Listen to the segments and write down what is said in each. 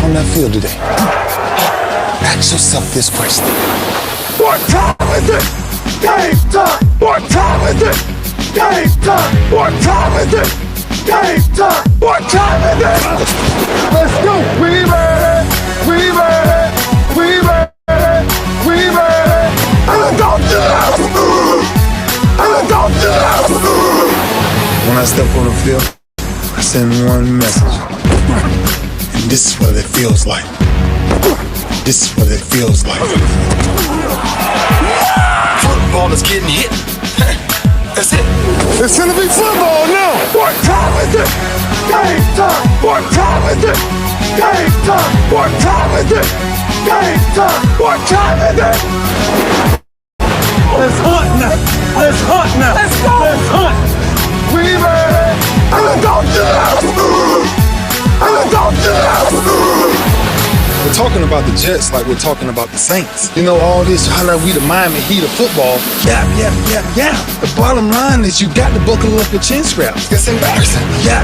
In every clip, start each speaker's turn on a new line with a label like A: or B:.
A: on that field today, ask yourself this question. What time is it? Game time! What time is it? Game time! What time is it? Game time! What time is it? Let's go! We ready! We ready! We ready! We ready! And don't do that! And don't do that! When I step on the field, I send one message. And this is what it feels like. This is what it feels like. Football is getting hit. That's it. It's gonna be football now. What time is it? Game time. What time is it? Game time. What time is it? Game time. What time is it? Let's hunt now. Let's hunt now. Let's go. Let's hunt. We ready. And let's go do that. And let's go do that. We're talking about the Jets like we're talking about the Saints. You know, all this, how like we the Miami Heat of football. Yeah. The bottom line is you got to buckle up your chin straps. It's embarrassing. Yeah.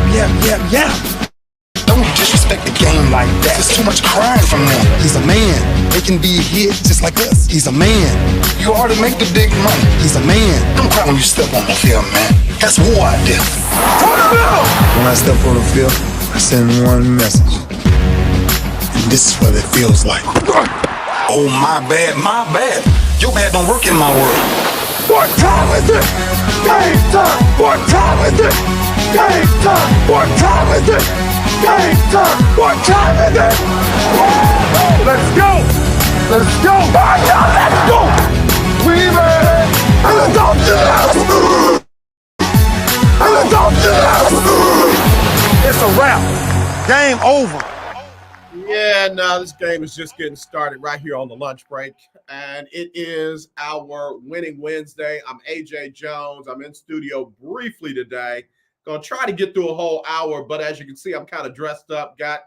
A: Don't disrespect the game like that. There's too much crying from them. He's a man. They can be a hit just like us. He's a man. You already make the big money. He's a man. Don't cry when you step on the field, man. That's war out there. When I step on the field, I send one message. This is what it feels like. Oh, my bad. Your bad don't work in my world. What time is it? Game time. What time is it? Game time. What time is it? Game time. What time is it? Let's go. Let's go. Let's go. We ready. And let's go do that. And let's go do that. It's a wrap. Game over.
B: Yeah, no, this game is just getting started right here on the lunch break. And it is our Winning Wednesday. I'm AJ Jones. I'm in studio briefly today. Going to try to get through a whole hour, but as you can see, I'm kind of dressed up. Got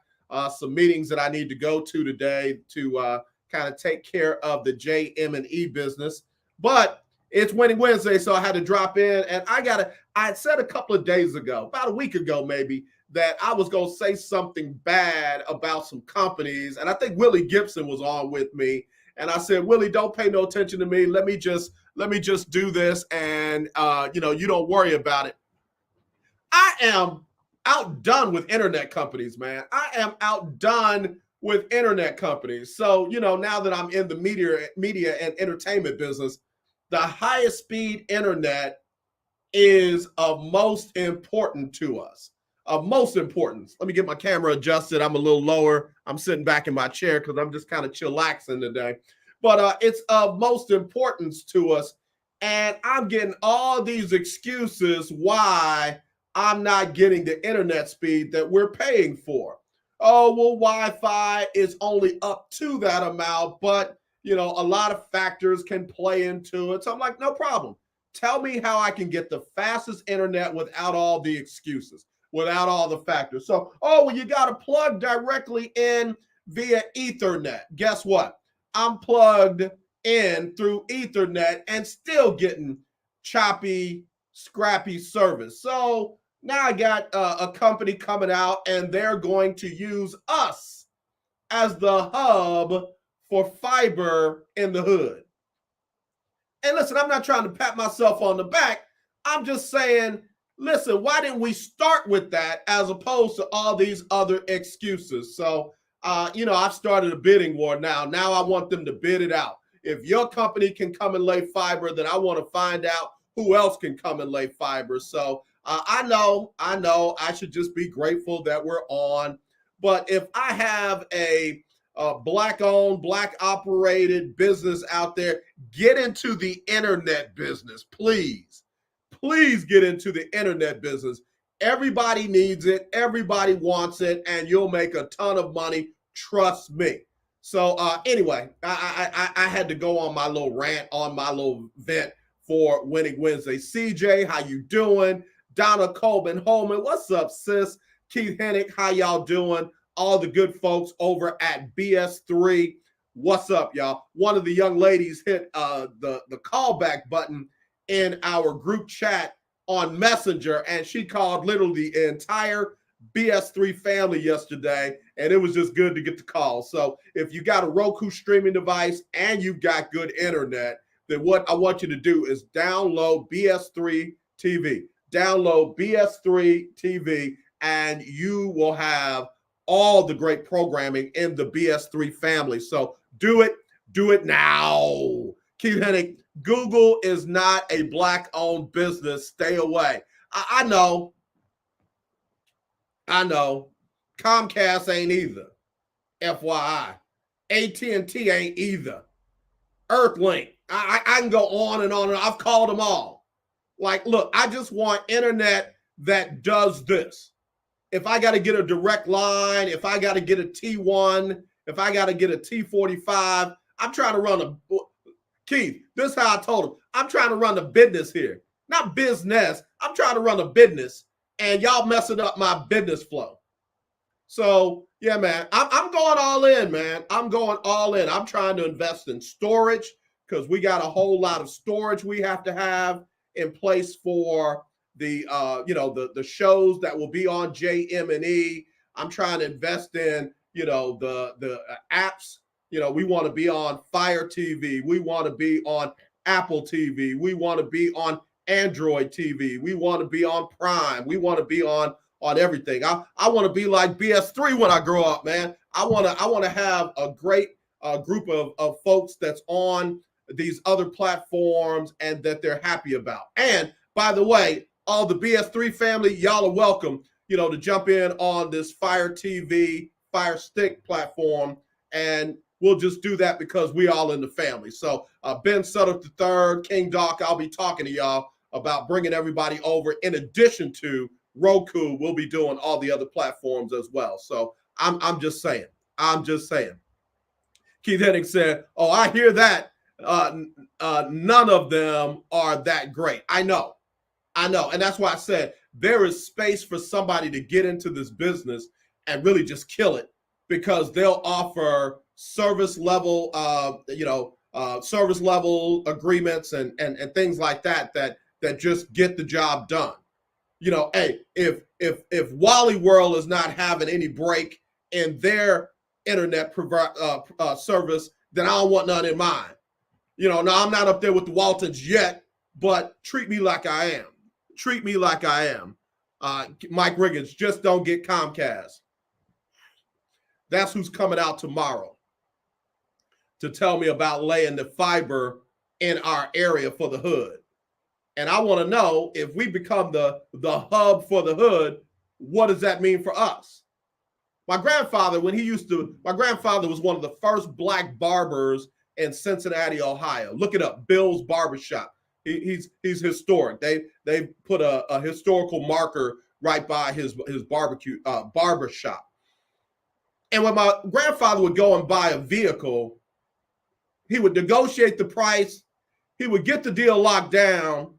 B: some meetings that I need to go to today to kind of take care of the JM&E business. But it's Winning Wednesday, so I had to drop in. And I had said a couple of days ago, about a week ago maybe, that I was going to say something bad about some companies. And I think Willie Gibson was on with me. And I said, Willie, don't pay no attention to me. Let me just do this. And, you don't worry about it. I am outdone with internet companies, man. I am outdone with internet companies. So, now that I'm in the media and entertainment business, the highest speed internet is of most important to us. Of most importance. Let me get my camera adjusted. I'm a little lower. I'm sitting back in my chair because I'm just kind of chillaxing today. But it's of most importance to us. And I'm getting all these excuses why I'm not getting the internet speed that we're paying for. Oh, well, Wi-Fi is only up to that amount, but, a lot of factors can play into it. So I'm like, no problem. Tell me how I can get the fastest internet without all the excuses. Without all the factors. So, you got to plug directly in via Ethernet. Guess what? I'm plugged in through Ethernet and still getting choppy, scrappy service. So now I got a company coming out and they're going to use us as the hub for fiber in the hood. And listen, I'm not trying to pat myself on the back. I'm just saying, listen, why didn't we start with that as opposed to all these other excuses? So, I've started a bidding war now. Now I want them to bid it out. If your company can come and lay fiber, then I want to find out who else can come and lay fiber. So I know I should just be grateful that we're on. But if I have a Black-owned, Black-operated business out there, get into the internet business, please. Please get into the internet business. Everybody needs it. Everybody wants it. And you'll make a ton of money. Trust me. So anyway, I had to go on my little rant, on my little vent for Winning Wednesday. CJ, how you doing? Donna Coleman Holman, what's up, sis? Keith Hennick, how y'all doing? All the good folks over at BS3. What's up, y'all? One of the young ladies hit the callback button in our group chat on Messenger, and she called literally the entire BS3 family yesterday, and it was just good to get the call. So if you got a Roku streaming device and you've got good internet, then what I want you to do is download BS3 TV. Download BS3 TV, and you will have all the great programming in the BS3 family. So do it now. Keith Hennig, Google is not a Black-owned business. Stay away. I know. Comcast ain't either. FYI. AT&T ain't either. Earthlink. I can go on and on. I've called them all. Like, look, I just want internet that does this. If I got to get a direct line, if I got to get a T1, if I got to get a T45, I'm trying to run a, Keith, this is how I told him. I'm trying to run a business here. Not business. I'm trying to run a business, and y'all messing up my business flow. So, yeah, man, I'm going all in, man. I'm going all in. I'm trying to invest in storage because we got a whole lot of storage we have to have in place for the the shows that will be on JM&E. I'm trying to invest in the apps. We want to be on Fire TV. We want to be on Apple TV. We want to be on Android TV. We want to be on Prime. We want to be on everything. I want to be like BS3 when I grow up, man. I want to have a great group of folks that's on these other platforms and that they're happy about. And by the way, all the BS3 family, y'all are welcome, to jump in on this Fire TV, Fire Stick platform, and we'll just do that because we all in the family. So Ben Sutter III, King Doc, I'll be talking to y'all about bringing everybody over. In addition to Roku, we'll be doing all the other platforms as well. So I'm just saying. Keith Hennig said, "Oh, I hear that. None of them are that great." I know. And that's why I said there is space for somebody to get into this business and really just kill it, because they'll offer service level agreements and things like that just get the job done. Hey, if Wally World is not having any break in their internet service, then I don't want none in mine. Now I'm not up there with the Waltons yet, but treat me like I am. Mike Riggins, just don't get Comcast. That's who's coming out tomorrow to tell me about laying the fiber in our area for the hood. And I want to know, if we become the hub for the hood, what does that mean for us? My grandfather was one of the first black barbers in Cincinnati, Ohio. Look it up, Bill's Barbershop. He's historic. They put a historical marker right by his barbershop. And when my grandfather would go and buy a vehicle, he would negotiate the price. He would get the deal locked down.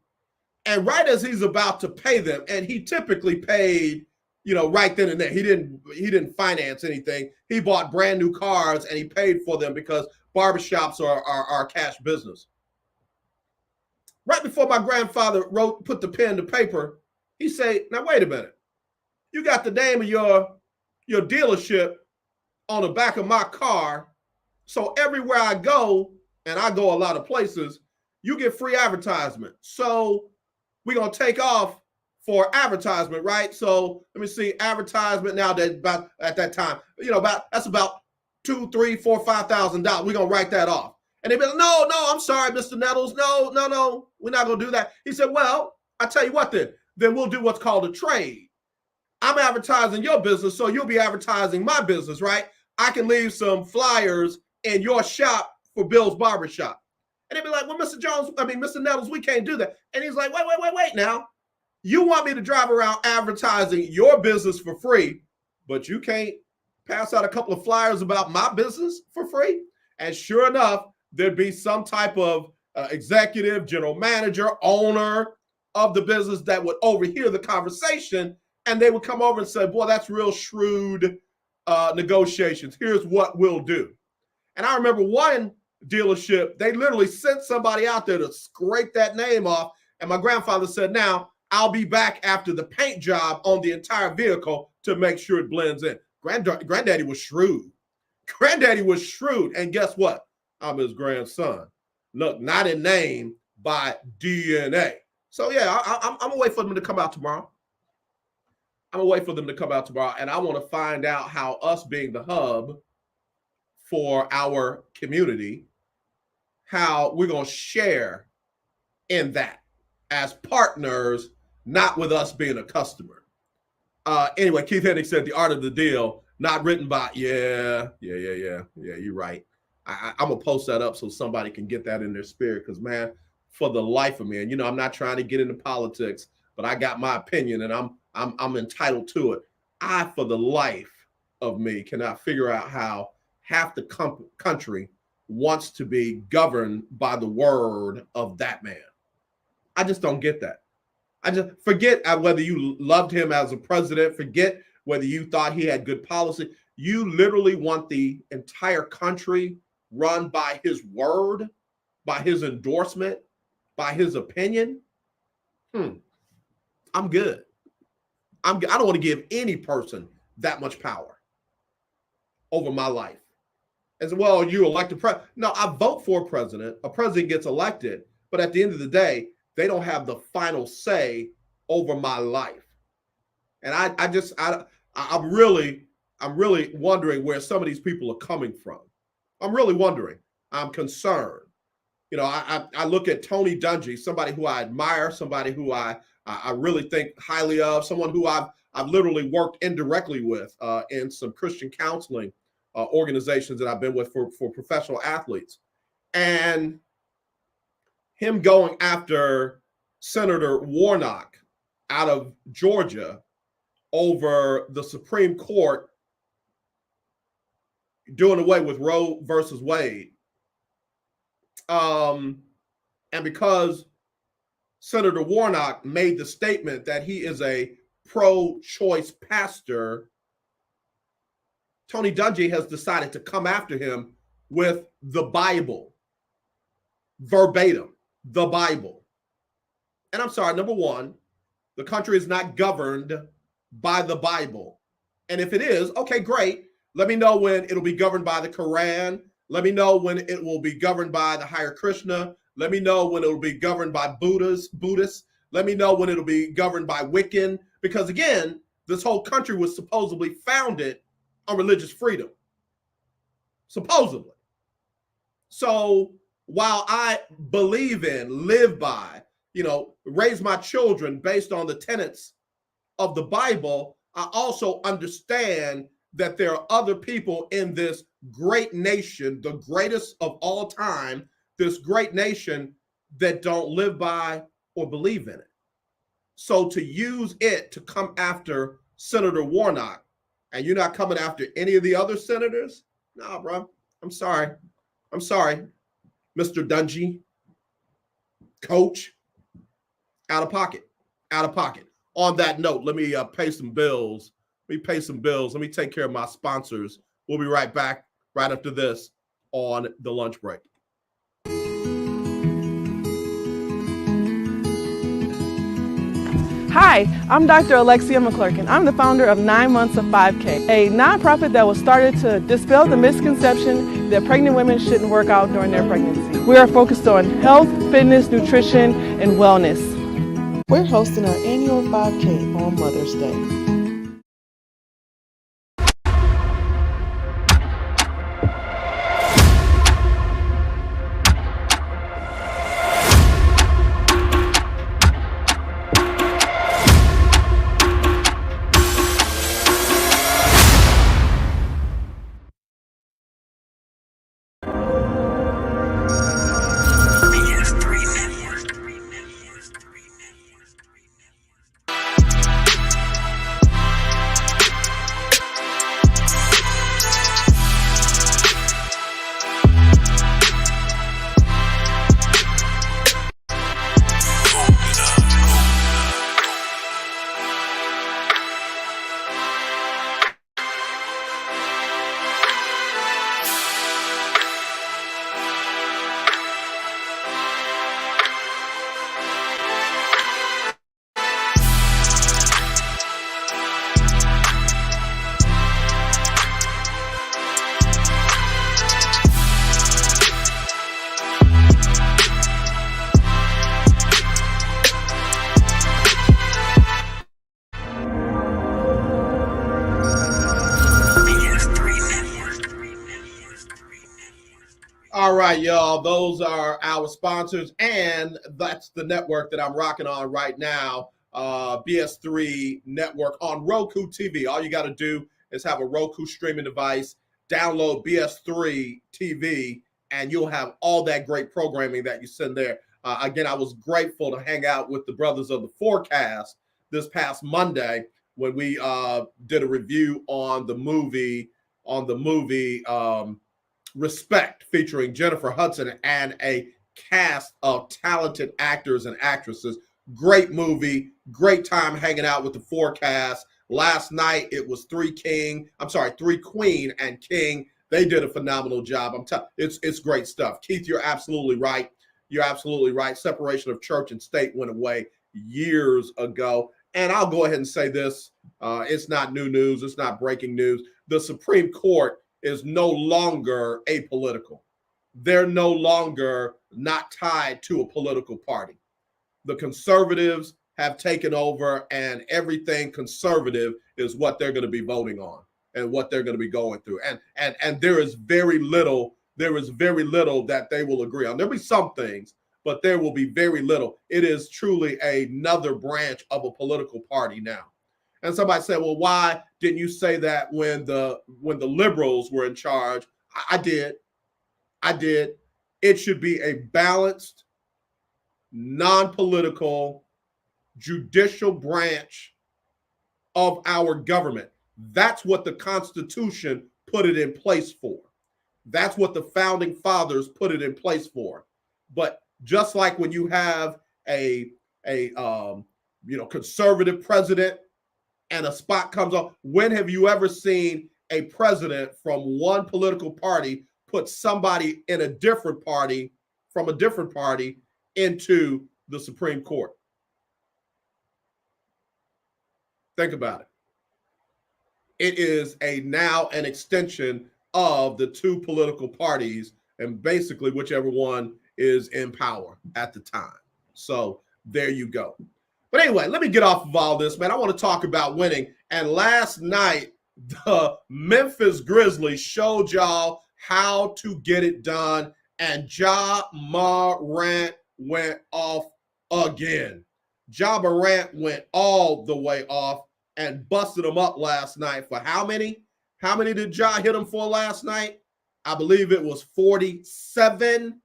B: And right as he's about to pay them, and he typically paid, right then and there. He didn't finance anything. He bought brand new cars and he paid for them because barbershops are cash business. Right before my grandfather put the pen to paper, he said, "Now wait a minute. You got the name of your dealership on the back of my car. So everywhere I go, and I go a lot of places, you get free advertisement. So we're going to take off for advertisement, right? So let me see, advertisement now that about at that time, that's about $2,000, $3,000, $4,000, $5,000. We're going to write that off." And they'd be like, no, I'm sorry, Mr. Nettles. No, we're not going to do that. He said, "Well, I tell you what then we'll do what's called a trade. I'm advertising your business, so you'll be advertising my business, right? I can leave some flyers in your shop for Bill's Barbershop." And they'd be like, "Well, Mr. Nettles, we can't do that." And he's like, wait now. You want me to drive around advertising your business for free, but you can't pass out a couple of flyers about my business for free? And sure enough, there'd be some type of executive, general manager, owner of the business that would overhear the conversation, and they would come over and say, "Boy, that's real shrewd negotiations. Here's what we'll do." And I remember one dealership, they literally sent somebody out there to scrape that name off. And my grandfather said, "Now, I'll be back after the paint job on the entire vehicle to make sure it blends in. Granddaddy was shrewd. Granddaddy was shrewd. And guess what? I'm his grandson. Look, not in name, by DNA. So yeah, I'm gonna wait for them to come out tomorrow. I'm gonna wait for them to come out tomorrow, and I want to find out how us being the hub for our community, how we're gonna share in that as partners, not with us being a customer. Anyway, Keith Hennig said The Art of the Deal, not written by, yeah, you're right. I'm gonna post that up so somebody can get that in their spirit, because man, for the life of me, and I'm not trying to get into politics, but I got my opinion and I'm entitled to it. I, for the life of me, cannot figure out how half the country wants to be governed by the word of that man. I just don't get that. I just forget whether you loved him as a president, forget whether you thought he had good policy. You literally want the entire country run by his word, by his endorsement, by his opinion. I'm good. I don't want to give any person that much power over my life. As well, you elected president. No, I vote for a president. A president gets elected, but at the end of the day, they don't have the final say over my life. And I'm really wondering where some of these people are coming from. I'm really wondering. I'm concerned. I look at Tony Dungy, somebody who I admire, somebody who I really think highly of, someone who I've literally worked indirectly with in some Christian counseling organizations that I've been with for professional athletes. And him going after Senator Warnock out of Georgia over the Supreme Court doing away with Roe versus Wade. And because Senator Warnock made the statement that he is a pro-choice pastor, Tony Dungy has decided to come after him with the Bible, verbatim, the Bible. And I'm sorry, number one, the country is not governed by the Bible. And if it is, okay, great. Let me know when it'll be governed by the Quran. Let me know when it will be governed by the Hare Krishna. Let me know when it will be governed by Buddhists. Let me know when it'll be governed by Wiccan. Because again, this whole country was supposedly founded on religious freedom. Supposedly. So while I believe in, live by, raise my children based on the tenets of the Bible, I also understand that there are other people in this great nation, the greatest of all time, this great nation that don't live by or believe in it. So to use it to come after Senator Warnock, and you're not coming after any of the other senators? Nah, bro. I'm sorry. Mr. Dungy, coach, out of pocket. On that note, let me pay some bills. Let me take care of my sponsors. We'll be right back right after this on the lunch break.
C: Hi, I'm Dr. Alexia McClurkin. I'm the founder of 9 Months of 5K, a nonprofit that was started to dispel the misconception that pregnant women shouldn't work out during their pregnancy. We are focused on health, fitness, nutrition, and wellness. We're hosting our annual 5K on Mother's Day.
B: All right, y'all. Those are our sponsors, and that's the network that I'm rocking on right now, BS3 network on ROKU TV. All you got to do is have a ROKU streaming device, download BS3 TV, and you'll have all that great programming that you send there. Again, I was grateful to hang out with the brothers of the Forecast this past Monday when we did a review on the movie Respect, featuring Jennifer Hudson and a cast of talented actors and actresses. Great movie, great time hanging out with the Forecast. Last night it was Three Queen and King. They did a phenomenal job. It's great stuff. Keith, you're absolutely right. You're absolutely right. Separation of church and state went away years ago. And I'll go ahead and say this. It's not new news. It's not breaking news. The Supreme Court is no longer apolitical. They're no longer not tied to a political party. The conservatives have taken over, and everything conservative is what they're going to be voting on and what they're going to be going through. And there is very little that they will agree on. There'll be some things, but there will be very little. It is truly another branch of a political party now. And somebody said, well, why didn't you say that when the liberals were in charge? I did. It should be a balanced, non-political, judicial branch of our government. That's what the Constitution put it in place for. That's what the founding fathers put it in place for. But just like when you have a conservative president and a spot comes up, when have you ever seen a president from one political party put somebody in a different party from a different party into the Supreme Court? Think about it. It is now an extension of the two political parties, and basically whichever one is in power at the time. So there you go. But anyway, let me get off of all this, man. I want to talk about winning. And last night, the Memphis Grizzlies showed y'all how to get it done, and Ja Morant went off again. Ja Morant went all the way off and busted them up last night for how many? How many did Ja hit him for last night? I believe it was 47.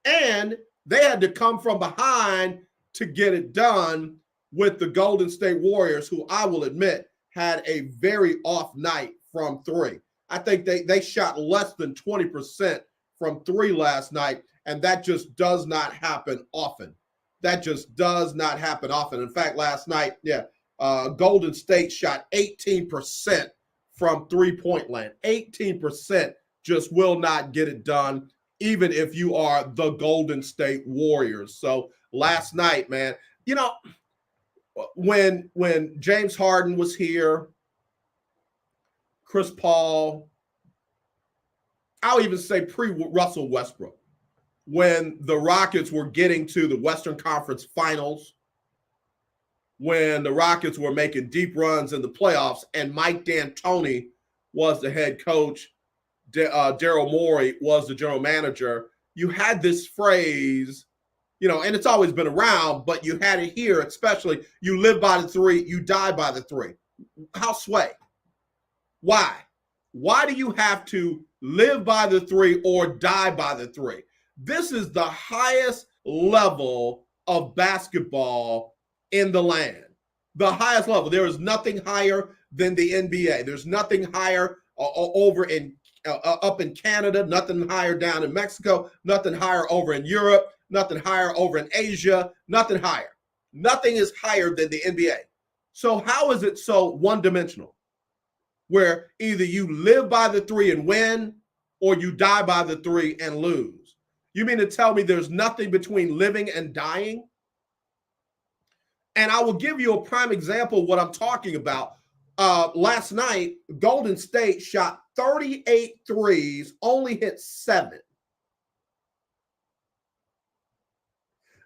B: And they had to come from behind to get it done with the Golden State Warriors, who I will admit had a very off night from three. I think they shot less than 20% from three last night, and that just does not happen often. That just does not happen often. In fact, last night, Golden State shot 18% from three-point land. 18% just will not get it done, even if you are the Golden State Warriors. So last night, man, when James Harden was here, Chris Paul, I'll even say pre-Russell Westbrook, when the Rockets were getting to the Western Conference Finals, when the Rockets were making deep runs in the playoffs, and Mike D'Antoni was the head coach, Daryl Morey was the general manager, you had this phrase, and it's always been around, but you had it here, especially, you live by the three, you die by the three. How sway? Why? Why do you have to live by the three or die by the three? This is the highest level of basketball in the land. The highest level. There is nothing higher than the NBA. There's nothing higher over up in Canada, nothing higher down in Mexico, nothing higher over in Europe, nothing higher over in Asia, nothing higher. Nothing is higher than the NBA. So how is it so one-dimensional, where either you live by the three and win, or you die by the three and lose? You mean to tell me there's nothing between living and dying? And I will give you a prime example of what I'm talking about. Last night, Golden State shot 38 threes, only hit 7.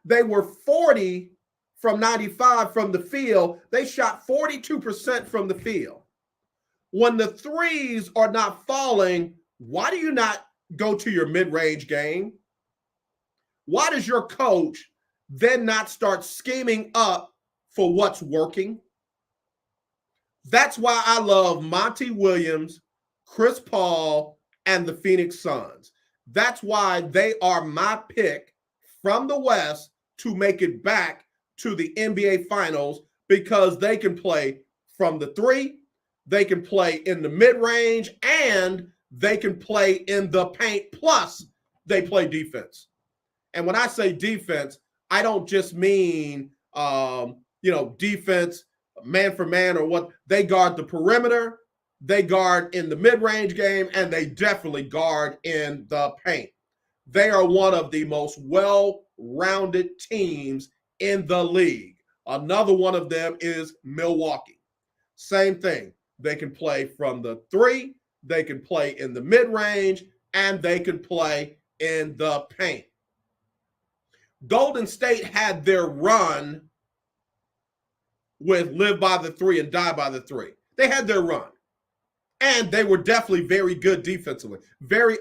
B: They were 40 from 95 from the field. They shot 42% from the field. When the threes are not falling, why do you not go to your mid-range game, why does your coach then not start scheming up for what's working? That's why I love Monty Williams, Chris Paul, and the Phoenix Suns. That's why they are my pick from the West to make it back to the NBA Finals, because they can play from the three, they can play in the mid-range, and they can play in the paint, plus they play defense. And when I say defense, I don't just mean, defense, man for man, or what. They guard the perimeter, they guard in the mid-range game, and they definitely guard in the paint. They are one of the most well-rounded teams in the league. Another one of them is Milwaukee. Same thing. They can play from the three, they can play in the mid-range, and they can play in the paint. Golden State had their run with live by the three and die by the three. They had their run. And they were definitely very good defensively, very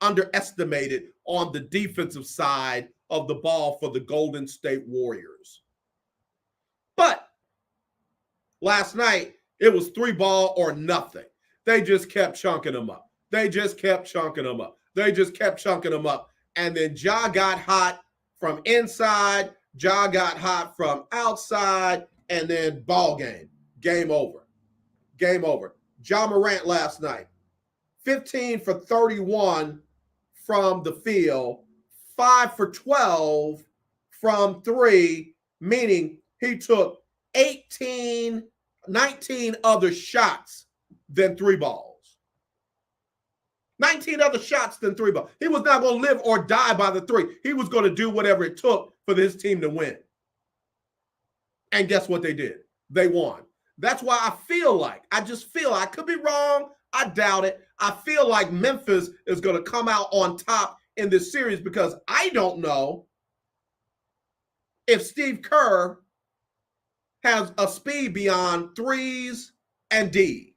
B: underestimated on the defensive side of the ball for the Golden State Warriors. But last night, it was 3-ball or nothing. They just kept chunking them up. They just kept chunking them up. They just kept chunking them up. And then Ja got hot from inside. Ja got hot from outside. And then ball game. Game over. Game over. Ja Morant last night, 15 for 31 from the field, 5 for 12 from three, meaning he took 19 other shots than 3 balls. 19 other shots than 3 balls. He was not going to live or die by the three. He was going to do whatever it took for his team to win. And guess what they did? They won. That's why I just feel, I could be wrong, I doubt it. I feel like Memphis is going to come out on top in this series, because I don't know if Steve Kerr has a speed beyond threes and D.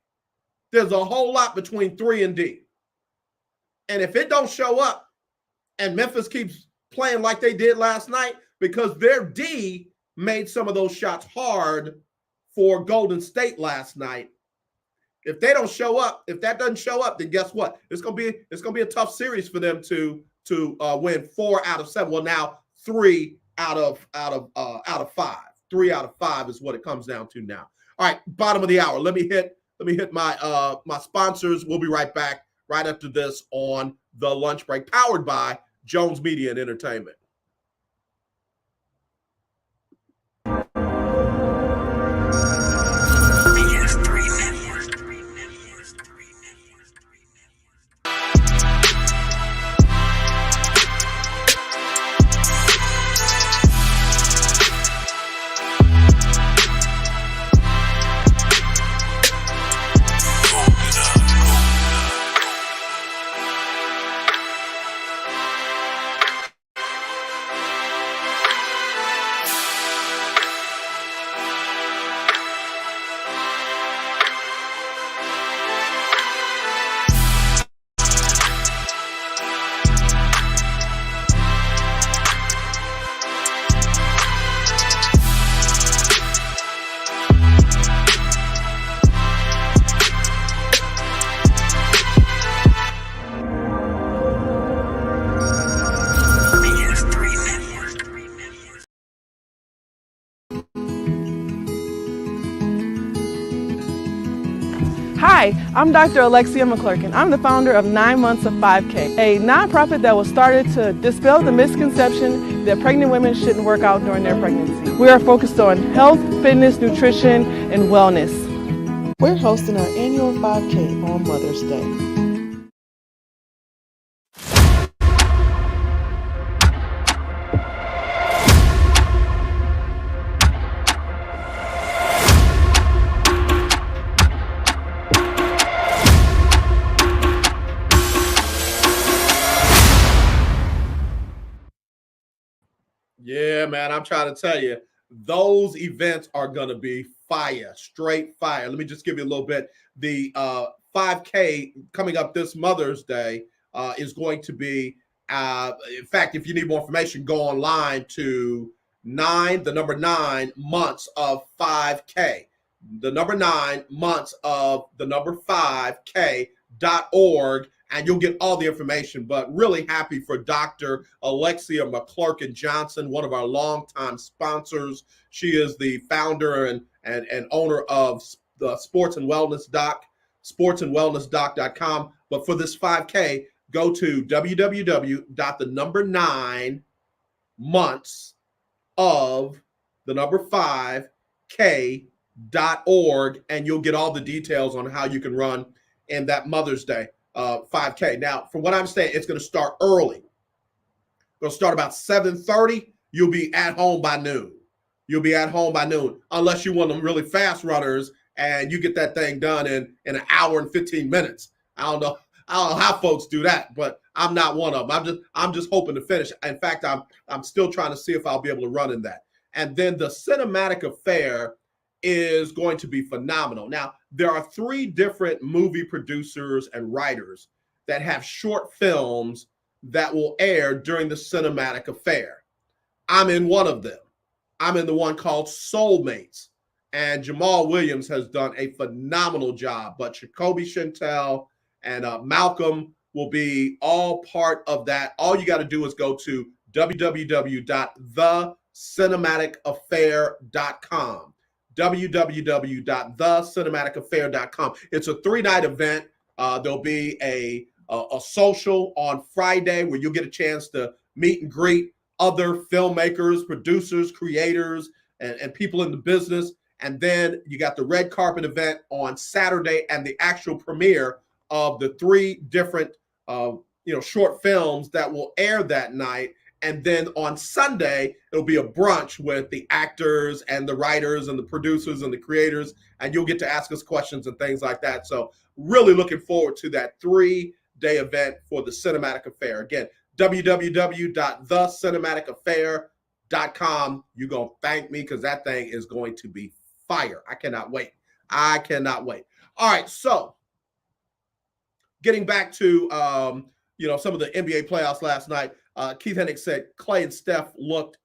B: There's a whole lot between 3 and D. And if it don't show up and Memphis keeps playing like they did last night, because their D made some of those shots hard for Golden State last night. If they don't show up, if that doesn't show up, then guess what? It's gonna be a tough series for them to win 4 out of 7. Well, now 3 out of 5. 3 out of 5 is what it comes down to now. All right, bottom of the hour. Let me hit my my sponsors. We'll be right back right after this on the lunch break, powered by Jones Media and Entertainment.
C: Hi, I'm Dr. Alexia McClurkin. I'm the founder of 9 Months of 5K, a nonprofit that was started to dispel the misconception that pregnant women shouldn't work out during their pregnancy. We are focused on health, fitness, nutrition, and wellness. We're hosting our annual 5K on Mother's Day.
B: Yeah, man, I'm trying to tell you, those events are going to be fire, straight fire. Let me just give you a little bit. The 5K coming up this Mother's Day, is going to be, in fact, if you need more information, go online to the number 9 months of 5K. The number 9 months of the number 5K.org, and you'll get all the information. But really happy for Dr. Alexia McClurkin Johnson, one of our longtime sponsors. She is the founder and owner of the sportsandwellnessdoc.com. But for this 5K, go to www.9months of the number 5K.org, and you'll get all the details on how you can run in that Mother's Day 5K. Now, from what I'm saying, it's going to start early. It'll start about 7:30. You'll be at home by noon. You'll be at home by noon, unless you're one of them really fast runners and you get that thing done in an hour and 15 minutes. I don't know how folks do that, but I'm not one of them. I'm just hoping to finish. In fact, I'm still trying to see if I'll be able to run in that. And then the cinematic affair is going to be phenomenal. Now, there are 3 different movie producers and writers that have short films that will air during the cinematic affair. I'm in one of them. I'm in the one called Soulmates, and Jamal Williams has done a phenomenal job. But Jacoby Chantel and Malcolm will be all part of that. All you got to do is go to www.thecinematicafair.com. www.thecinematicafair.com. It's a 3-night event. There'll be a social on Friday where you'll get a chance to meet and greet other filmmakers, producers, creators, and people in the business. And then you got the red carpet event on Saturday and the actual premiere of the 3 different short films that will air that night. And then on Sunday, it'll be a brunch with the actors and the writers and the producers and the creators, and you'll get to ask us questions and things like that. So really looking forward to that 3-day event for the Cinematic Affair. Again, www.thecinematicafair.com. You're going to thank me because that thing is going to be fire. I cannot wait. I cannot wait. All right, so getting back to some of the NBA playoffs last night, Keith Hennig said Klay and Steph looked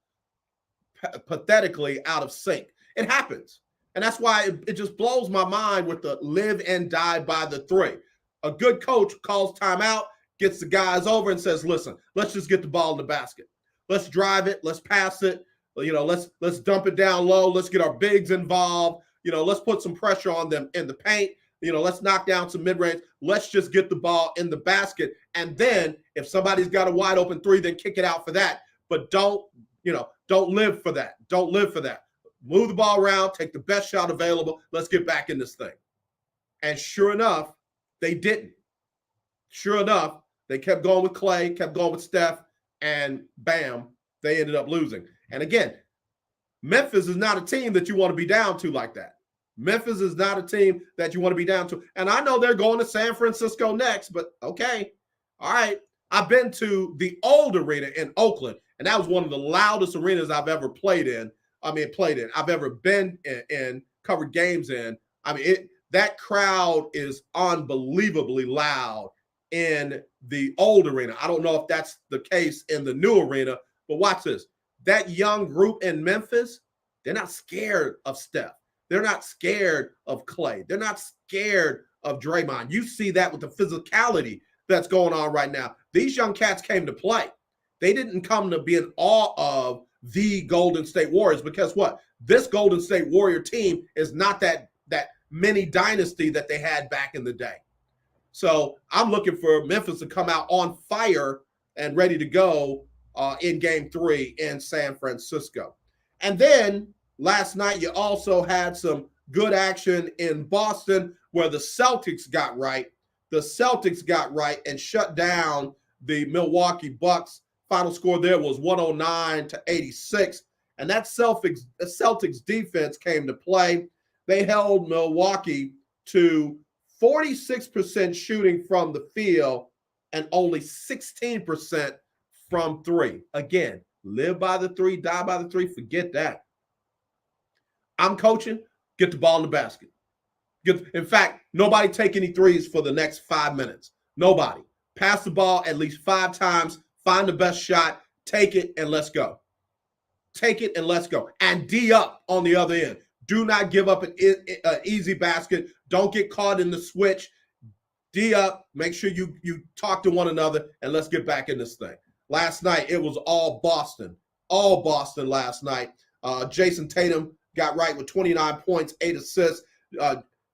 B: pathetically out of sync. It happens. And that's why it just blows my mind with the live and die by the 3. A good coach calls timeout, gets the guys over and says, listen, let's just get the ball in the basket. Let's drive it. Let's pass it. Let's dump it down low. Let's get our bigs involved. Let's put some pressure on them in the paint. Let's knock down some mid-range. Let's just get the ball in the basket. And then if somebody's got a wide open 3, then kick it out for that. But don't live for that. Don't live for that. Move the ball around, take the best shot available. Let's get back in this thing. And sure enough, they didn't. Sure enough, they kept going with Klay, kept going with Steph, and bam, they ended up losing. And again, Memphis is not a team that you want to be down to like that. Memphis is not a team that you want to be down to. And I know they're going to San Francisco next, but okay. All right. I've been to the old arena in Oakland, and that was one of the loudest arenas I've ever played in. I've ever been in, covered games in. That crowd is unbelievably loud in the old arena. I don't know if that's the case in the new arena, but watch this. That young group in Memphis, they're not scared of Steph. They're not scared of Klay. They're not scared of Draymond. You see that with the physicality that's going on right now. These young cats came to play. They didn't come to be in awe of the Golden State Warriors, because what? This Golden State Warrior team is not that mini dynasty that they had back in the day. So I'm looking for Memphis to come out on fire and ready to go in Game 3 in San Francisco. And then last night, you also had some good action in Boston where the Celtics got right. The Celtics got right and shut down the Milwaukee Bucks. Final score there was 109-86. And that Celtics defense came to play. They held Milwaukee to 46% shooting from the field and only 16% from 3. Again, live by the 3, die by the 3. Forget that. I'm coaching, get the ball in the basket. In fact, nobody take any threes for the next 5 minutes. Nobody. Pass the ball at least 5 times. Find the best shot. Take it and let's go. Take it and let's go. And D up on the other end. Do not give up an easy basket. Don't get caught in the switch. D up. Make sure you talk to one another, and let's get back in this thing. Last night, it was all Boston. All Boston last night. Jason Tatum got right with 29 points, 8 assists.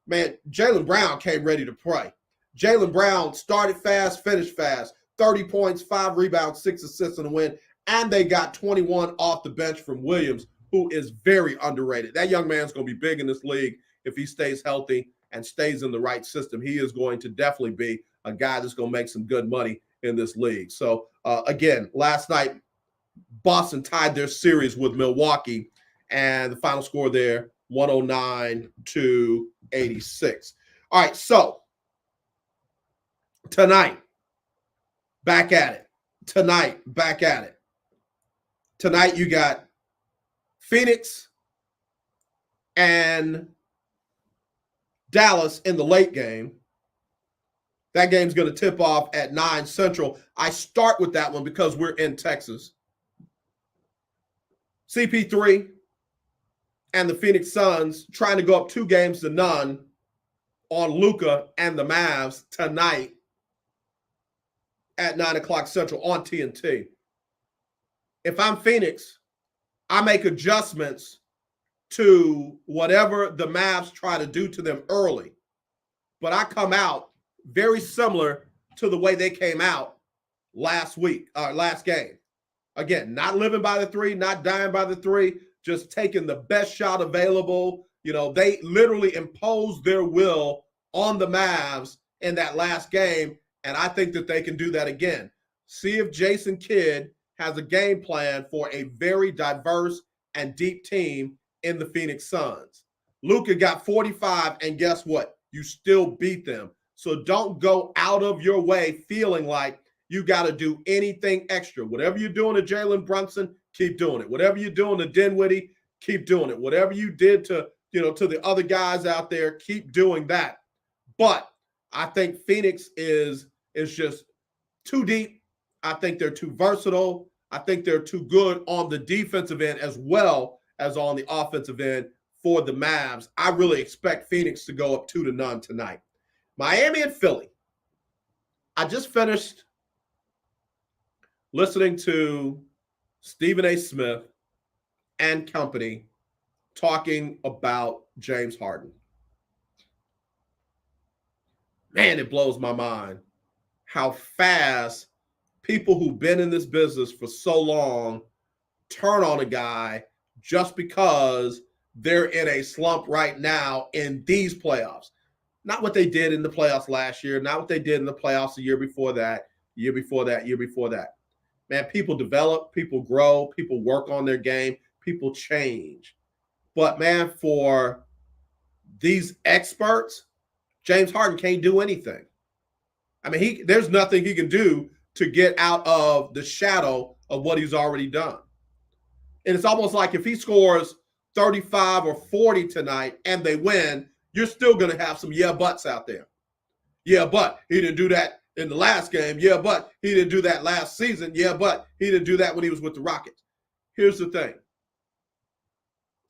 B: Man, Jaylen Brown came ready to play. Jaylen Brown started fast, finished fast. 30 points, 5 rebounds, 6 assists in the win. And they got 21 off the bench from Williams, who is very underrated. That young man's going to be big in this league if he stays healthy and stays in the right system. He is going to definitely be a guy that's going to make some good money in this league. So, again, last night, Boston tied their series with Milwaukee, and the final score there, 109-86. All right, so tonight, back at it. Tonight, you got Phoenix and Dallas in the late game. That game's going to tip off at 9 Central. I start with that one because we're in Texas. CP3 and the Phoenix Suns trying to go up 2-0 on Luka and the Mavs tonight at 9 o'clock Central on TNT. If I'm Phoenix, I make adjustments to whatever the Mavs try to do to them early. But I come out very similar to the way they came out last game. Again, not living by the three, not dying by the three, just taking the best shot available. You know, they literally imposed their will on the Mavs in that last game, and I think that they can do that again. See if Jason Kidd has a game plan for a very diverse and deep team in the Phoenix Suns. Luka got 45, and guess what? You still beat them. So don't go out of your way feeling like you got to do anything extra. Whatever you're doing to Jalen Brunson, keep doing it. Whatever you're doing to Dinwiddie, keep doing it. Whatever you did to the other guys out there, keep doing that. But I think Phoenix is just too deep. I think they're too versatile. I think they're too good on the defensive end as well as on the offensive end for the Mavs. I really expect Phoenix to go up 2-0 tonight. Miami and Philly. I just finished listening to Stephen A. Smith and company talking about James Harden. Man, it blows my mind how fast people who've been in this business for so long turn on a guy just because they're in a slump right now in these playoffs. Not what they did in the playoffs last year, not what they did in the playoffs the year before that. Man, people develop, people grow, people work on their game, people change. But, man, for these experts, James Harden can't do anything. I mean, there's nothing he can do to get out of the shadow of what he's already done. And it's almost like if he scores 35 or 40 tonight and they win, you're still going to have some yeah buts out there. Yeah, but he didn't do that in the last game. Yeah, but he didn't do that last season. Yeah, but he didn't do that when he was with the Rockets. Here's the thing.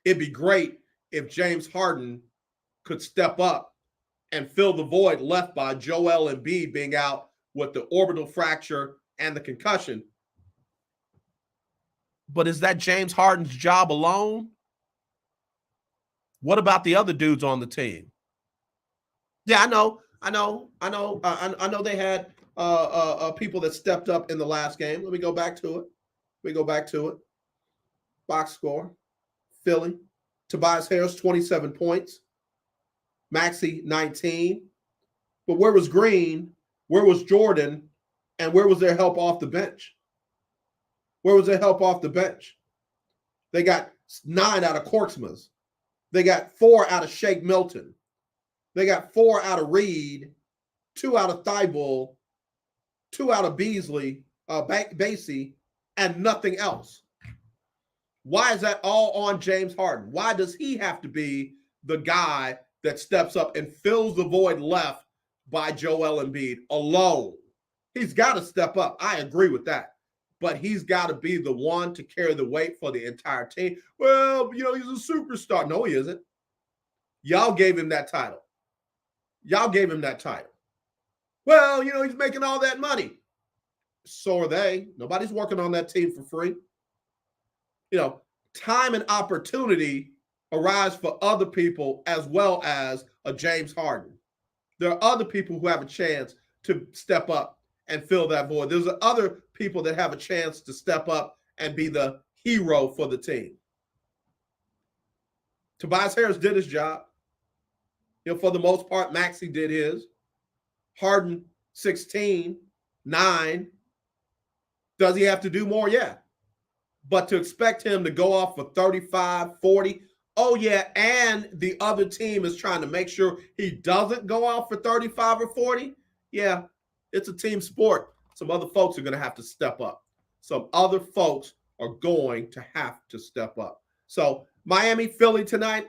B: It'd be great if James Harden could step up and fill the void left by Joel Embiid being out with the orbital fracture and the concussion. But is that James Harden's job alone? What about the other dudes on the team? Yeah, I know they had people that stepped up in the last game. Let me go back to it. Box score. Philly. Tobias Harris, 27 points. Maxey, 19. But where was Green? Where was Jordan? And where was their help off the bench? They got 9 out of Korkmaz. They got 4 out of Shake Milton. They got 4 out of Reed, 2 out of Thibault, 2 out of Beasley, Basie, and nothing else. Why is that all on James Harden? Why does he have to be the guy that steps up and fills the void left by Joel Embiid alone? He's got to step up. I agree with that. But he's got to be the one to carry the weight for the entire team. Well, he's a superstar. No, he isn't. Y'all gave him that title. Well, he's making all that money. So are they. Nobody's working on that team for free. Time and opportunity arise for other people as well as a James Harden. There are other people who have a chance to step up and fill that void. There's other people that have a chance to step up and be the hero for the team. Tobias Harris did his job. For the most part, Maxey did his. Harden, 16, 9. Does he have to do more? Yeah. But to expect him to go off for 35, 40, oh yeah, and the other team is trying to make sure he doesn't go off for 35 or 40, yeah, it's a team sport. Some other folks are going to have to step up. Some other folks are going to have to step up. So Miami, Philly tonight,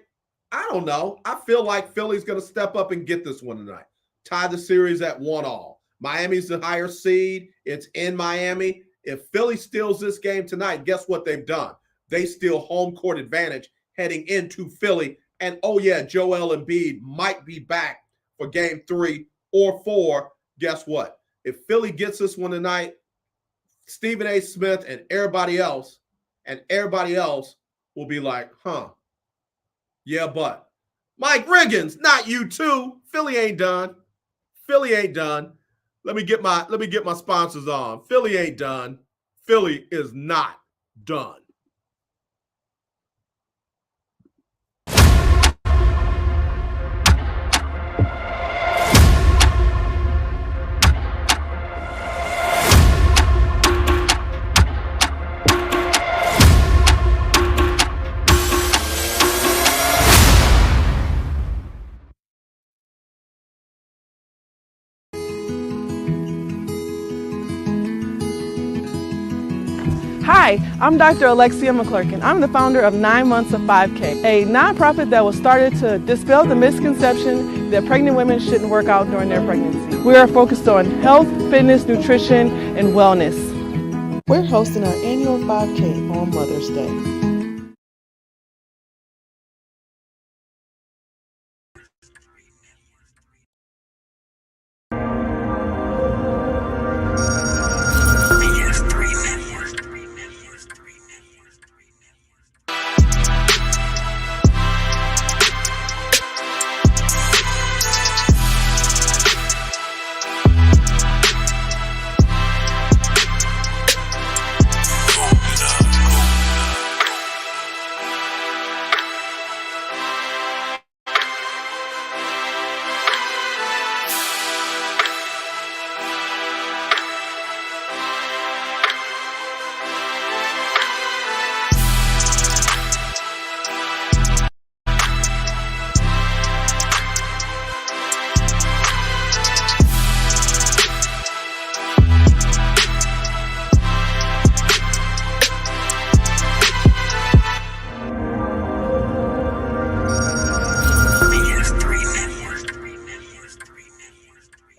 B: I don't know. I feel like Philly's going to step up and get this one tonight. Tie the series at 1-1. Miami's the higher seed. It's in Miami. If Philly steals this game tonight, guess what they've done? They steal home court advantage heading into Philly. And, oh, yeah, Joel Embiid might be back for game 3 or 4. Guess what? If Philly gets this one tonight, Stephen A. Smith and everybody else will be like, yeah, but Mike Riggins, not you too. Philly ain't done. Let me get my sponsors on. Philly ain't done. Philly is not done.
C: Hi, I'm Dr. Alexia McClurkin. I'm the founder of 9 Months of 5K, a nonprofit that was started to dispel the misconception that pregnant women shouldn't work out during their pregnancy. We are focused on health, fitness, nutrition, and wellness. We're hosting our annual 5K on Mother's Day.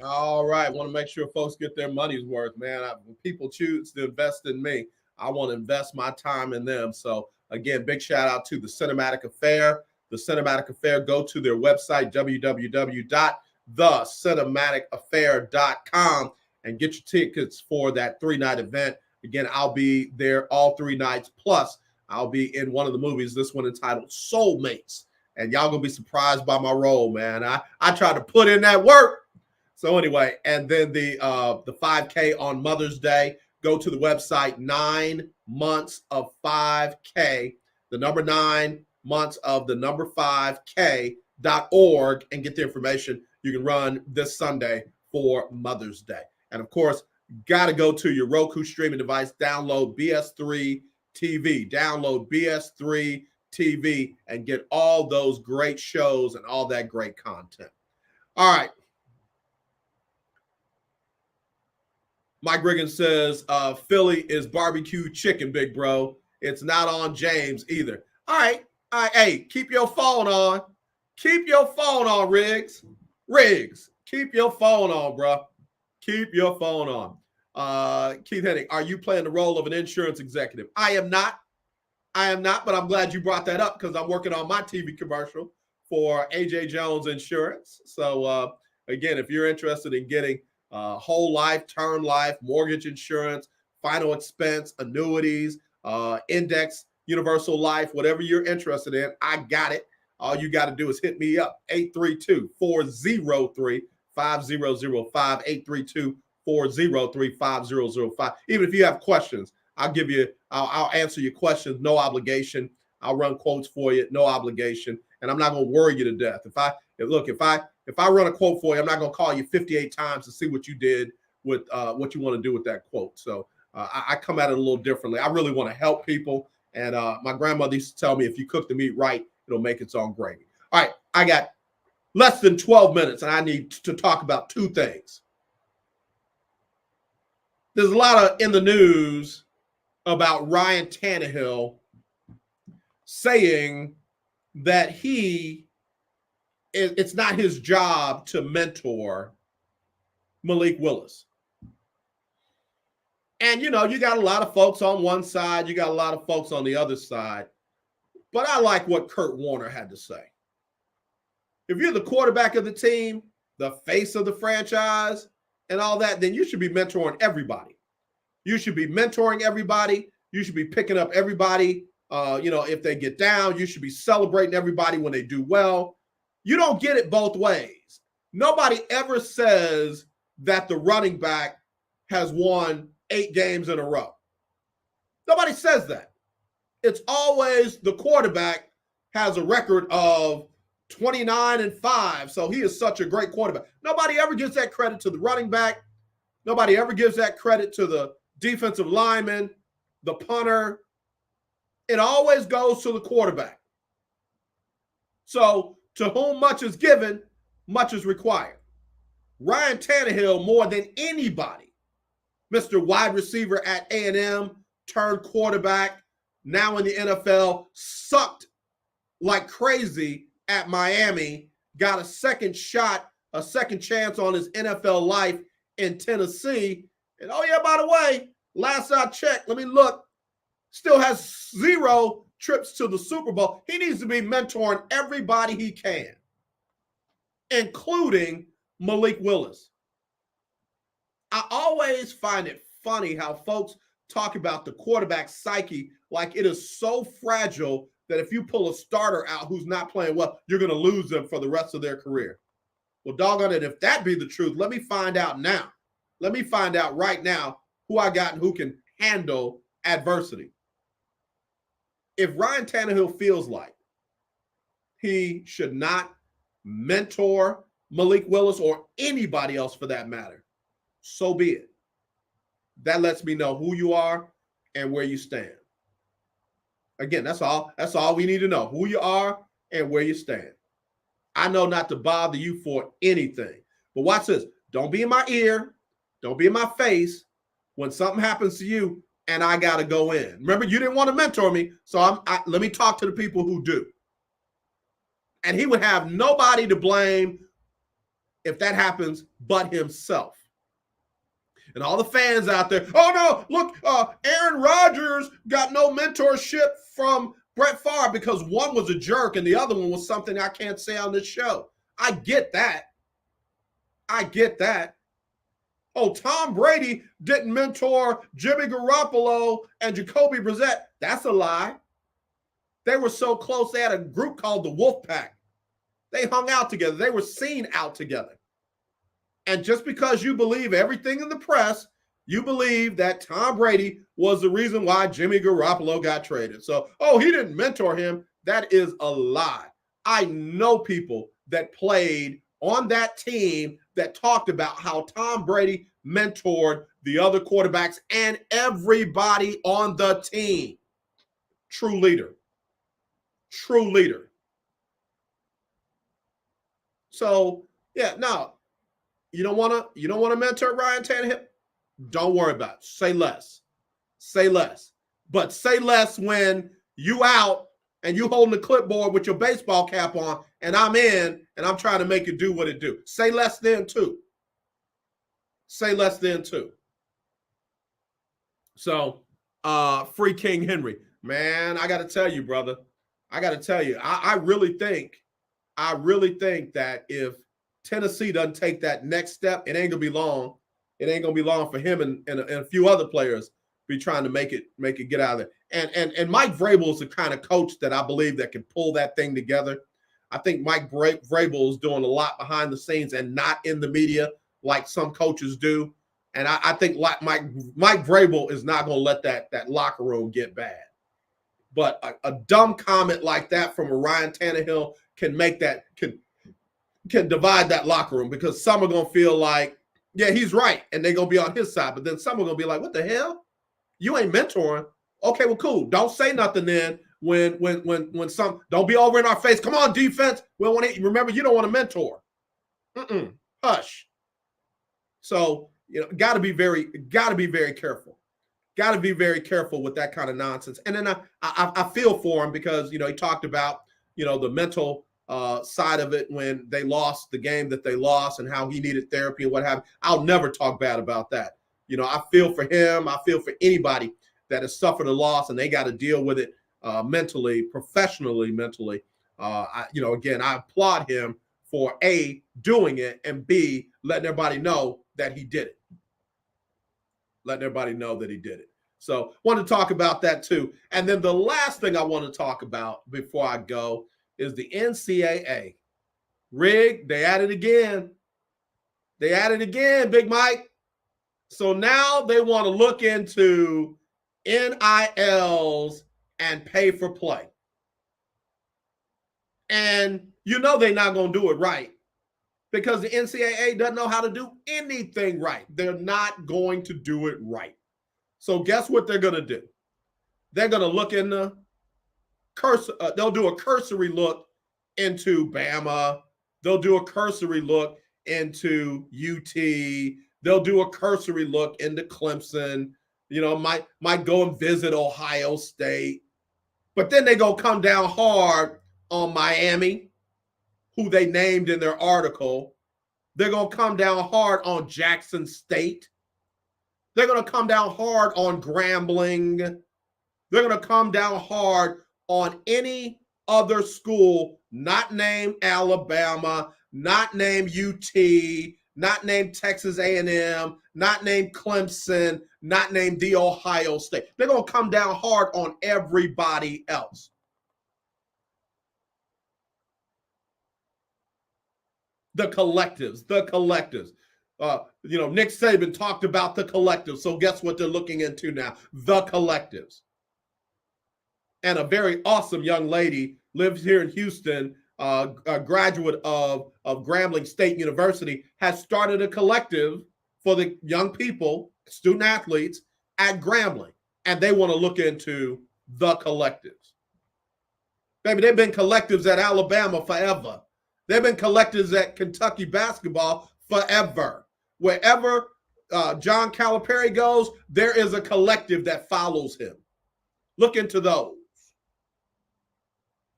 B: All right, want to make sure folks get their money's worth, man. When people choose to invest in me, I want to invest my time in them. So again, big shout out to the Cinematic Affair. The Cinematic Affair, go to their website, www.thecinematicafair.com, and get your tickets for that 3-night event. Again, I'll be there all 3 nights. Plus, I'll be in one of the movies, this one entitled Soulmates. And y'all going to be surprised by my role, man. I try to put in that work. So anyway, and then the 5K on Mother's Day, go to the website 9 months of 5K, the number 9 months of the number 5K.org, and get the information. You can run this Sunday for Mother's Day. And of course, got to go to your ROKU streaming device, download BS3 TV, download BS3 TV, and get all those great shows and all that great content. All right. Mike Riggins says, Philly is barbecue chicken, big bro. It's not on James either. All right. Hey, keep your phone on. Keep your phone on, Riggs. Keep your phone on, bro. Keep your phone on. Keith Hennig, are you playing the role of an insurance executive? I am not, but I'm glad you brought that up because I'm working on my TV commercial for AJ Jones Insurance. So again, if you're interested in getting whole life, term life, mortgage insurance, final expense, annuities, index, universal life, whatever you're interested in, I got it. All you got to do is hit me up, 832-403-5005, 832-403-5005. Even if you have questions, I'll answer your questions, no obligation. I'll run quotes for you, no obligation, and I'm not going to worry you to death. If I run a quote for you, I'm not going to call you 58 times to see what you did with what you want to do with that quote. So I come at it a little differently. I really want to help people, and my grandmother used to tell me if you cook the meat right, it'll make its own gravy. All right, I got less than 12 minutes, and I need to talk about two things. There's a lot in the news about Ryan Tannehill saying that it's not his job to mentor Malik Willis. And, you got a lot of folks on one side, you got a lot of folks on the other side. But I like what Kurt Warner had to say. If you're the quarterback of the team, the face of the franchise, and all that, then you should be mentoring everybody. You should be mentoring everybody. You should be picking up everybody. If they get down, you should be celebrating everybody when they do well. You don't get it both ways. Nobody ever says that the running back has won 8 games in a row. Nobody says that. It's always the quarterback has a record of 29-5, so he is such a great quarterback. Nobody ever gives that credit to the running back. Nobody ever gives that credit to the defensive lineman, the punter. It always goes to the quarterback. So to whom much is given, much is required. Ryan Tannehill, more than anybody, Mr. Wide Receiver at A&M, turned quarterback, now in the NFL, sucked like crazy at Miami, got a second shot, a second chance on his NFL life in Tennessee. And oh yeah, by the way, last I checked, let me look, still has 0 trips to the Super Bowl. He needs to be mentoring everybody he can, including Malik Willis. I always find it funny how folks talk about the quarterback psyche like it is so fragile that if you pull a starter out who's not playing well, you're going to lose them for the rest of their career. Well, doggone it, if that be the truth, let me find out now. Let me find out right now who I got and who can handle adversity. If Ryan Tannehill feels like he should not mentor Malik Willis or anybody else for that matter, so be it. That lets me know who you are and where you stand. Again, that's all we need to know, who you are and where you stand. I know not to bother you for anything. But watch this. Don't be in my ear. Don't be in my face when something happens to you and I got to go in. Remember, you didn't want to mentor me, so let me talk to the people who do. And he would have nobody to blame if that happens but himself. And all the fans out there, oh no, look, Aaron Rodgers got no mentorship from Brett Favre because one was a jerk and the other one was something I can't say on this show. I get that. Oh, Tom Brady didn't mentor Jimmy Garoppolo and Jacoby Brissett. That's a lie. They were so close, they had a group called the Wolf Pack. They hung out together. They were seen out together. And just because you believe everything in the press, you believe that Tom Brady was the reason why Jimmy Garoppolo got traded. So, oh, he didn't mentor him. That is a lie. I know people that played on that team that talked about how Tom Brady mentored the other quarterbacks and everybody on the team. True leader. So, yeah, no. You don't want to mentor Ryan Tannehill? Don't worry about it. Say less. But say less when you out and you holding the clipboard with your baseball cap on and I'm in and I'm trying to make it do what it do. Say less then too. say less than 2. So, free King Henry. Man, I got to tell you, brother. I got to tell you, I really think that if Tennessee doesn't take that next step, it ain't gonna be long. It ain't gonna be long for him and a few other players be trying to make it get out of there. And Mike Vrabel is the kind of coach that I believe that can pull that thing together. I think Mike Vrabel is doing a lot behind the scenes and not in the media like some coaches do. And I think like Mike Vrabel is not going to let that locker room get bad. But a dumb comment like that from a Ryan Tannehill can make that can divide that locker room, because some are going to feel like, yeah, he's right, and they're going to be on his side. But then some are going to be like, what the hell? You ain't mentoring. Okay, well, cool. Don't say nothing then when some – don't be over in our face. Come on, defense. We don't want to – remember, you don't want to mentor. Hush. So, got to be very careful. Got to be very careful with that kind of nonsense. And then I feel for him because, he talked about, the mental side of it when they lost the game that they lost and how he needed therapy and what have you. I'll never talk bad about that. I feel for him. I feel for anybody that has suffered a loss and they got to deal with it mentally, professionally, mentally. Again, I applaud him for A, doing it, and B, letting everybody know that he did it. Letting everybody know that he did it. So want to talk about that too. And then the last thing I want to talk about before I go is the NCAA. Rig, they at it again. They at it again, Big Mike. So now they want to look into NILs and pay for play. And they're not going to do it right because the NCAA doesn't know how to do anything right. They're not going to do it right. So guess what they're going to do? They're going to look in the they'll do a cursory look into Bama. They'll do a cursory look into UT. They'll do a cursory look into Clemson. Might go and visit Ohio State. But then they're going to come down hard on Miami, who they named in their article. They're going to come down hard on Jackson State. They're going to come down hard on Grambling. They're going to come down hard on any other school not named Alabama, not named UT, not named Texas A&M, not named Clemson, not named The Ohio State. They're going to come down hard on everybody else. The collectives. Nick Saban talked about the collectives. So guess what they're looking into now? The collectives. And a very awesome young lady lives here in Houston, a graduate of Grambling State University, has started a collective for the young people, student athletes at Grambling. And they want to look into the collectives. Baby, they've been collectives at Alabama forever. They've been collectives at Kentucky basketball forever. Wherever John Calipari goes, there is a collective that follows him. Look into those.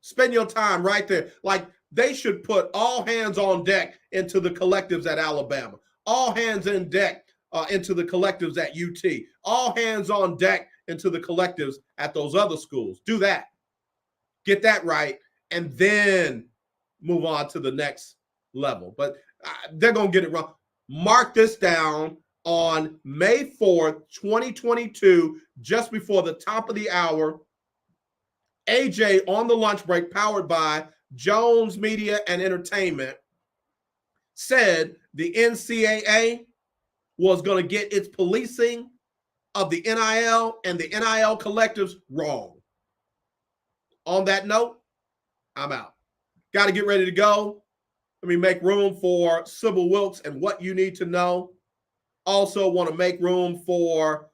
B: Spend your time right there. Like, they should put all hands on deck into the collectives at Alabama. All hands in deck into the collectives at UT. All hands on deck into the collectives at those other schools. Do that. Get that right. And then move on to the next level. But they're going to get it wrong. Mark this down on May 4th, 2022, just before the top of the hour. AJ on the lunch break, powered by Jones Media and Entertainment, said the NCAA was going to get its policing of the NIL and the NIL collectives wrong. On that note, I'm out. Got to get ready to go. Let me make room for Sybil Wilkes and what you need to know. Also want to make room for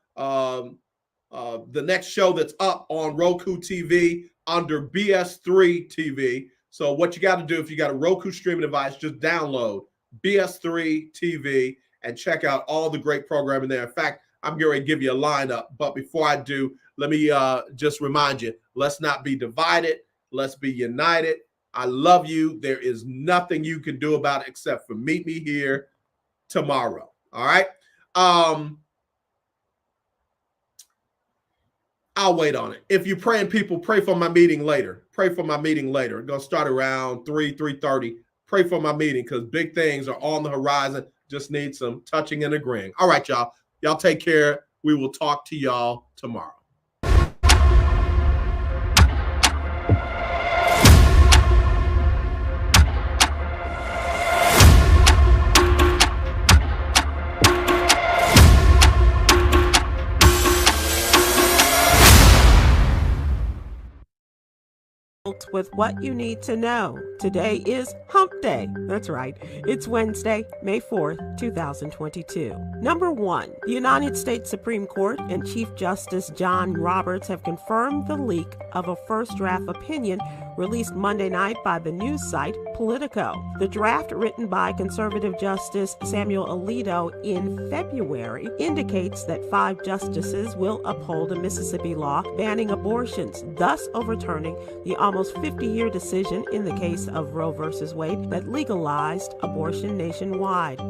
B: the next show that's up on ROKU TV under BS3 TV. So what you got to do, if you got a Roku streaming device, just download BS3 TV and check out all the great programming there. In fact, I'm going to give you a lineup. But before I do, let me just remind you, let's not be divided. Let's be united. I love you. There is nothing you can do about it except for meet me here tomorrow. All right. I'll wait on it. If you're praying, people, pray for my meeting later. Pray for my meeting later. It's going to start around 3:30. Pray for my meeting because big things are on the horizon. Just need some touching and agreeing. All right, y'all. Y'all take care. We will talk to y'all tomorrow.
D: With what you need to know. Today is Hump Day. That's right. It's Wednesday, May 4th, 2022. Number 1, the United States Supreme Court and Chief Justice John Roberts have confirmed the leak of a first draft opinion released Monday night by the news site Politico. The draft, written by conservative Justice Samuel Alito in February, indicates that 5 justices will uphold a Mississippi law banning abortions, thus overturning the almost 50-year decision in the case of Roe v. Wade that legalized abortion nationwide.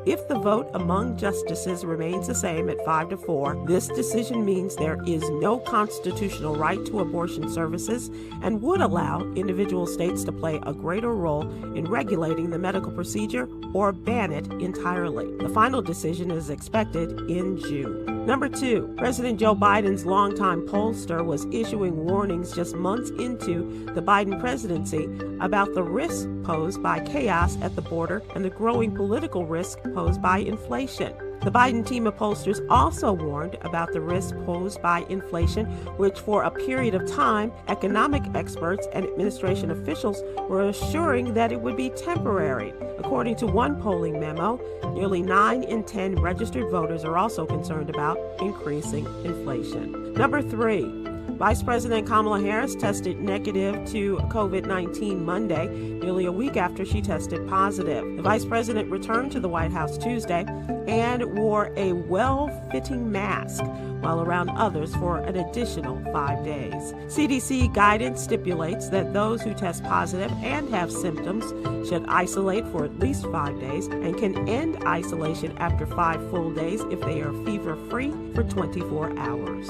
D: If the vote among justices remains the same at 5-4, this decision means there is no constitutional right to abortion services and would allow individual states to play a greater role in regulating the medical procedure or ban it entirely. The final decision is expected in June. Number 2, President Joe Biden's longtime pollster was issuing warnings just months into the Biden presidency about the risk posed by chaos at the border and the growing political risk posed by inflation. The Biden team of pollsters also warned about the risk posed by inflation, which for a period of time, economic experts and administration officials were assuring that it would be temporary. According to one polling memo, nearly 9 in 10 registered voters are also concerned about increasing inflation. Number 3, Vice President Kamala Harris tested negative to COVID-19 Monday, nearly a week after she tested positive. The Vice President returned to the White House Tuesday and wore a well-fitting mask while around others for an additional 5 days. CDC guidance stipulates that those who test positive and have symptoms should isolate for at least 5 days and can end isolation after 5 full days if they are fever-free for 24 hours.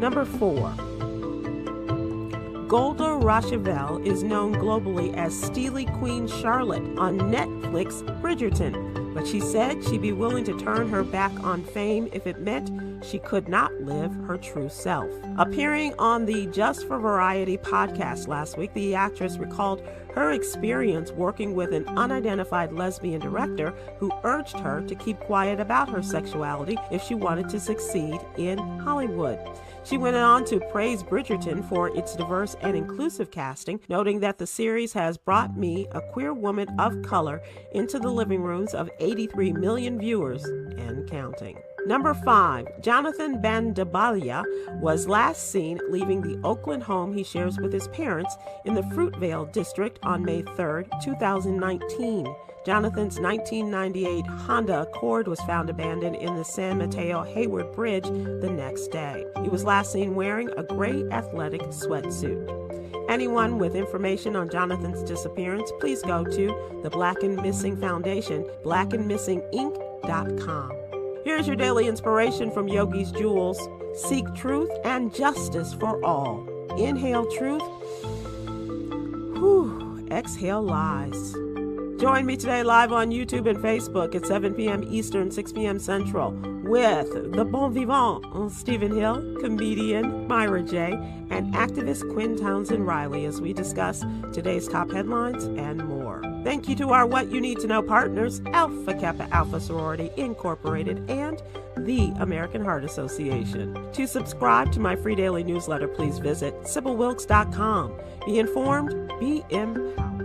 D: Number 4, Golda Roshevelle is known globally as Steely Queen Charlotte on Netflix Bridgerton, but she said she'd be willing to turn her back on fame if it meant she could not live her true self. Appearing on the Just for Variety podcast last week, the actress recalled her experience working with an unidentified lesbian director who urged her to keep quiet about her sexuality if she wanted to succeed in Hollywood. She went on to praise Bridgerton for its diverse and inclusive casting, noting that the series has brought me, a queer woman of color, into the living rooms of 83 million viewers and counting. Number 5, Jonathan Bandabalia was last seen leaving the Oakland home he shares with his parents in the Fruitvale district on May 3, 2019. Jonathan's 1998 Honda Accord was found abandoned in the San Mateo Hayward Bridge the next day. He was last seen wearing a gray athletic sweatsuit. Anyone with information on Jonathan's disappearance, please go to the Black and Missing Foundation, blackandmissinginc.com. Here's your daily inspiration from Yogi's Jewels. Seek truth and justice for all. Inhale truth. Exhale lies. Join me today live on YouTube and Facebook at 7 p.m. Eastern, 6 p.m. Central with the bon vivant Stephen Hill, comedian Myra J., and activist Quinn Townsend Riley as we discuss today's top headlines and more. Thank you to our What You Need to Know partners, Alpha Kappa Alpha Sorority Incorporated and the American Heart Association. To subscribe to my free daily newsletter, please visit SibylWilkes.com. Be informed, be empowered.